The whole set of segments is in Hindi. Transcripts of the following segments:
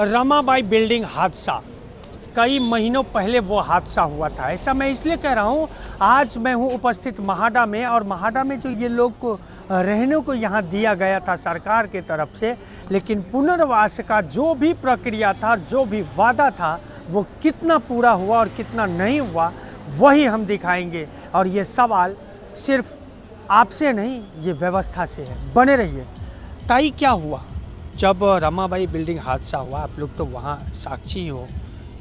रमाबाई बिल्डिंग हादसा कई महीनों पहले वो हादसा हुआ था। ऐसा मैं इसलिए कह रहा हूँ, आज मैं हूँ उपस्थित महाडा में, और महाडा में जो ये लोग को रहने को यहाँ दिया गया था सरकार के तरफ से, लेकिन पुनर्वास का जो भी प्रक्रिया था, जो भी वादा था, वो कितना पूरा हुआ और कितना नहीं हुआ, वही हम दिखाएंगे। और ये सवाल सिर्फ आपसे नहीं, ये व्यवस्था से है। बने रहिए। ताई, क्या हुआ जब रमाबाई बिल्डिंग हादसा हुआ? आप लोग तो वहाँ साक्षी हो,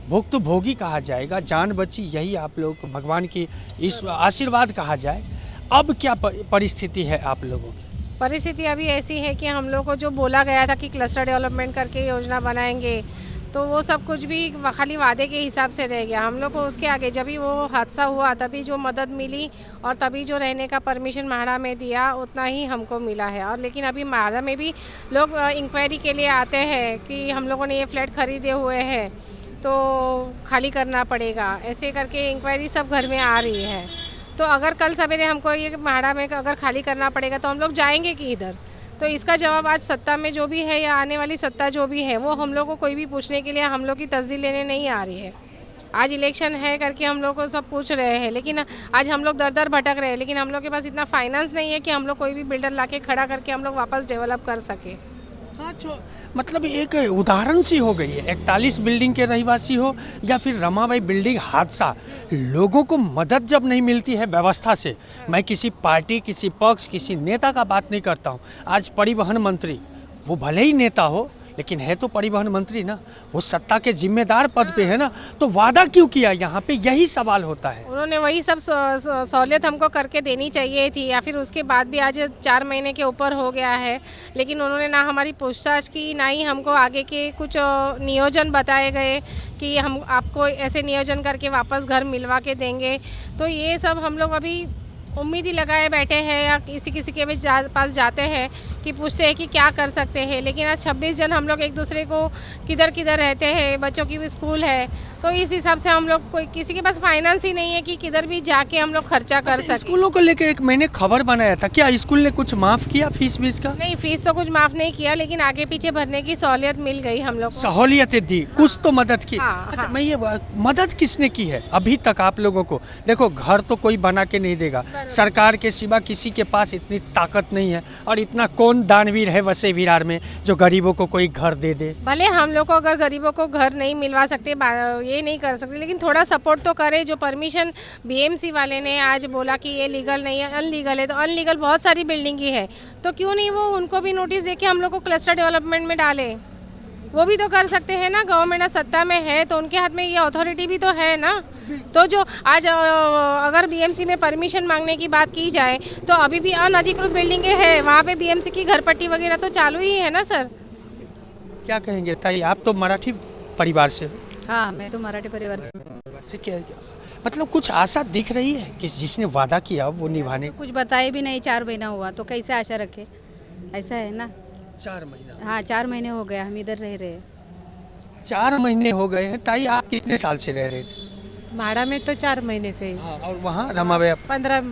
भुक्तभोगी कहा जाएगा, जान बची, यही आप लोग भगवान की इस आशीर्वाद कहा जाए। अब क्या परिस्थिति है आप लोगों की? परिस्थिति अभी ऐसी है कि हम लोग को जो बोला गया था कि क्लस्टर डेवलपमेंट करके योजना बनाएंगे, तो वो सब कुछ भी खाली वादे के हिसाब से रह गया। हम लोग को उसके आगे जब भी वो हादसा हुआ तभी जो मदद मिली और तभी जो रहने का परमिशन महाड़ा में दिया, उतना ही हमको मिला है। और लेकिन अभी महाड़ा में भी लोग इंक्वायरी के लिए आते हैं कि हम लोगों ने ये फ्लैट खरीदे हुए हैं तो खाली करना पड़ेगा, ऐसे करके इंक्वायरी सब घर में आ रही है। तो अगर कल सवेरे हमको ये महाड़ा में अगर खाली करना पड़ेगा तो हम लोग जाएंगे कि इधर? तो इसका जवाब आज सत्ता में जो भी है या आने वाली सत्ता जो भी है, वो हम लोग को कोई भी पूछने के लिए हम लोग की तस्दीक लेने नहीं आ रही है। आज इलेक्शन है करके हम लोग को सब पूछ रहे हैं, लेकिन आज हम लोग दर दर भटक रहे हैं, लेकिन हम लोग के पास इतना फाइनेंस नहीं है कि हम लोग कोई भी बिल्डर लाके खड़ा करके हम लोग वापस डेवलप कर सके। हाँ, मतलब एक उदाहरण सी हो गई है। 41 बिल्डिंग के रहवासी हो या फिर रमाबाई बिल्डिंग हादसा, लोगों को मदद जब नहीं मिलती है व्यवस्था से, मैं किसी पार्टी, किसी पक्ष, किसी नेता का बात नहीं करता हूँ। आज परिवहन मंत्री, वो भले ही नेता हो लेकिन है तो परिवहन मंत्री ना, वो सत्ता के जिम्मेदार पद पे है ना, तो वादा क्यों किया? यहाँ पे यही सवाल होता है। उन्होंने वही सब सहूलियत हमको करके देनी चाहिए थी, या फिर उसके बाद भी आज 4 महीने के ऊपर हो गया है, लेकिन उन्होंने ना हमारी पूछताछ की, ना ही हमको आगे के कुछ नियोजन बताए गए कि हम आपको ऐसे नियोजन करके वापस घर मिलवा के देंगे। तो ये सब हम लोग अभी उम्मीद ही लगाए बैठे हैं, या किसी के भी पास जाते हैं कि पूछते हैं कि क्या कर सकते हैं। लेकिन आज 26 जन हम लोग एक दूसरे को किधर किधर रहते हैं, बच्चों की भी स्कूल है, तो इस हिसाब से हम लोग कोई किसी के पास फाइनेंस ही नहीं है कि किधर भी जाके हम लोग खर्चा कर सकें। स्कूलों को लेकर एक मैंने खबर बनाया था, क्या स्कूल ने कुछ माफ़ किया फीस वीस का? नहीं, फीस तो कुछ माफ़ नहीं किया, लेकिन आगे पीछे भरने की सहूलियत मिल गई हम लोग को। सहूलियतें दी, कुछ तो मदद की। हाँ, अच्छा, हाँ। मैं ये मदद किसने की है अभी तक आप लोगों को? देखो, घर तो कोई बना के नहीं देगा, सरकार के सिवा किसी के पास इतनी ताकत नहीं है, और इतना कौन दानवीर है वैसे विरार में जो गरीबों को कोई घर दे दे? भले हम लोग को अगर गरीबों को घर नहीं मिलवा सकते, ये नहीं कर सकते, लेकिन थोड़ा सपोर्ट तो करे। जो परमिशन बीएमसी वाले ने आज बोला कि ये लीगल नहीं है, अनलीगल है, तो अनलीगल बहुत सारी बिल्डिंग ही है, तो क्यों नहीं वो उनको भी नोटिस दे के हम लोग को क्लस्टर डेवलपमेंट में डाले? वो भी तो कर सकते हैं ना। गवर्नमेंट सत्ता में है तो उनके हाथ में ये अथॉरिटी भी तो है ना। तो जो आज अगर बीएमसी में परमिशन मांगने की बात की जाए तो अभी भी अनधिकृत बिल्डिंगें हैं, वहाँ पे बीएमसी की घर पट्टी वगैरह तो चालू ही है ना सर। क्या कहेंगे ताई, आप तो मराठी परिवार से हो? हाँ, मैं तो मराठी परिवार से। क्या मतलब कुछ आशा दिख रही है कि जिसने वादा किया वो निभाने? तो कुछ बताए भी नहीं, 4 महीना हुआ तो कैसे आशा रखे? ऐसा है ना। 4 महीना? हाँ, 4 महीने हो गया हम इधर रह रहे हैं। 4 महीने हो गए हैं। ताई, आप कितने साल से रह रहे थे? भाड़ा में तो 4 महीने से ही। हाँ, और वहाँ रमाबाई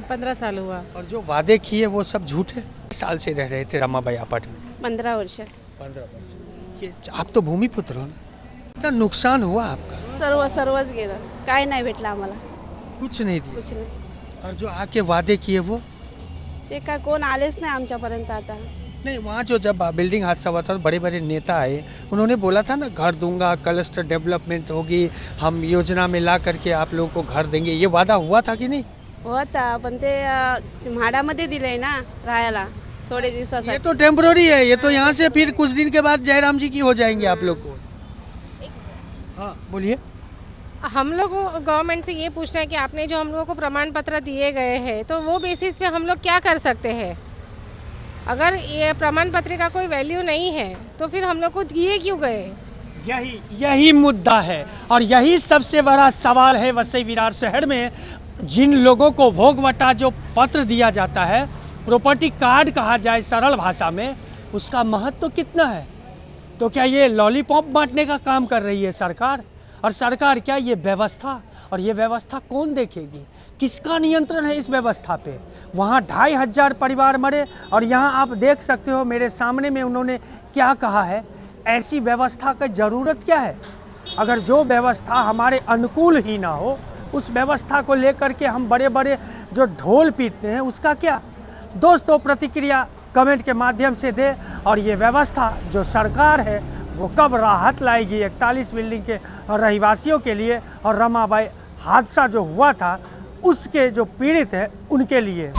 15 साल हुआ। और जो वादे किए वो सब झूठे? साल से रह रहे थे रमाबाई अपार्टमेंट? 15 वर्ष। 15 वर्ष। ये आप तो भूमिपुत्र हो ना, इतना नुकसान हुआ आपका? सर्वच गेलं, काय नाही भेटलं आम्हाला, कुछ नहीं दिया? कुछ नाही। और जो आके वादे किए वो? ते काय कोण आलेच नाही आमच्यापर्यंत आता। नहीं, वहाँ जो जब बिल्डिंग हादसा हुआ था तो बड़े बड़े नेता आए, उन्होंने बोला था ना घर दूंगा, क्लस्टर डेवलपमेंट होगी, हम योजना में ला करके आप लोगों को घर देंगे, ये वादा हुआ था कि नहीं? होता, पण ते म्हाडामध्ये दिलंय ना राहायला थोड़े ये दिवसासाठी। तो टेम्पररी है, ये तो यहाँ से फिर कुछ दिन के बाद जयराम जी की हो जाएंगे आप लोग को। हाँ, बोलिए। हम लोग को गवर्नमेंट से ये पूछना है कि आपने जो हम लोगों को प्रमाण पत्र दिए गए हैं, तो वो बेसिस पे हम लोग क्या कर सकते हैं? अगर ये प्रमाण पत्र का कोई वैल्यू नहीं है तो फिर हम लोग को दिए क्यों गए? यही मुद्दा है, और यही सबसे बड़ा सवाल है वसई विरार शहर में। जिन लोगों को भोगवटा जो पत्र दिया जाता है, प्रॉपर्टी कार्ड कहा जाए सरल भाषा में, उसका महत्व कितना है? तो क्या ये लॉलीपॉप बांटने का काम कर रही है सरकार? और सरकार क्या, ये व्यवस्था, और ये व्यवस्था कौन देखेगी? किसका नियंत्रण है इस व्यवस्था पे? वहाँ 2500 परिवार मरे, और यहाँ आप देख सकते हो मेरे सामने में उन्होंने क्या कहा है ऐसी व्यवस्था की ज़रूरत क्या है? अगर जो व्यवस्था हमारे अनुकूल ही ना हो, उस व्यवस्था को लेकर के हम बड़े बड़े जो ढोल पीटते हैं उसका क्या? दोस्तों प्रतिक्रिया कमेंट के माध्यम से दे, और ये व्यवस्था जो सरकार है वो कब राहत लाएगी 41 बिल्डिंग के रहवासियों के लिए, और रमाबाई हादसा जो हुआ था उसके जो पीड़ित हैं उनके लिए।